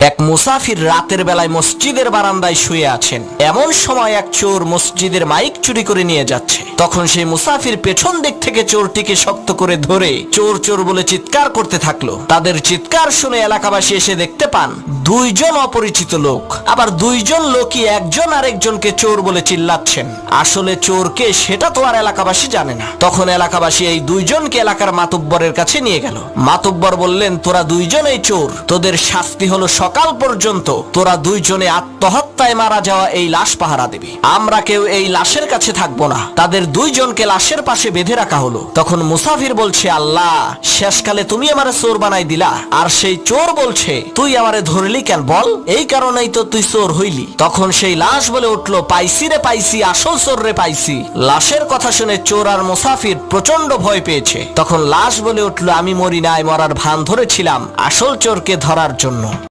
এক মুসাফির রাতের বেলায় মসজিদের বারান্দায় শুয়ে আছেন। এমন সময় এক চোর মসজিদের মাইক চুরি করে নিয়ে যাচ্ছে। তখন সেই মুসাফির পেছন দিক থেকে চোরটিকে শক্ত করে ধরে চোর চোর বলে চিৎকার করতে থাকলো। তাদের চিৎকার শুনে এলাকাবাসী এসে দেখতে পান দুইজন অপরিচিত লোক, আবার দুইজন লোকই একজন আরেকজনকে চোর বলে চিল্লাচ্ছেন। আসলে চোরকে সেটা তো আর এলাকাবাসী জানে না। তখন এলাকাবাসী এই দুইজনকে এলাকার মাতুব্বরের কাছে নিয়ে গেল। মাতুব্বর বললেন, তোরা দুইজনেই চোর, তোদের শাস্তি হলো সকাল পর্যন্ত তোরা দুইজনে আত্মহত্যায় মারা যাওয়া এই লাশ পাহারা দিবি। আমরা কেউ এই লাশের কাছে থাকবো না। তাদের দুইজনকে লাশের পাশে বেঁধে রাখা হলো। তখন মুসাফির বলছে, আল্লাহ, শেষকালে তুমি আমারে চোর বানাই দিলা। আর সেই চোর বলছে, তুই আমারে ধরলি কেন বল? এই কারণেই তো তুই চোর হইলি। তখন সেই লাশ বলে উঠলো, পাইছি রে পাইছি, আসল চোর রে পাইছি। লাশের কথা শুনে চোর আর মুসাফির প্রচন্ড ভয় পেয়েছে। তখন লাশ বলে উঠলো, আমি মরি নাই, মরার ভান ধরেছিলাম আসল চোরকে ধরার জন্য।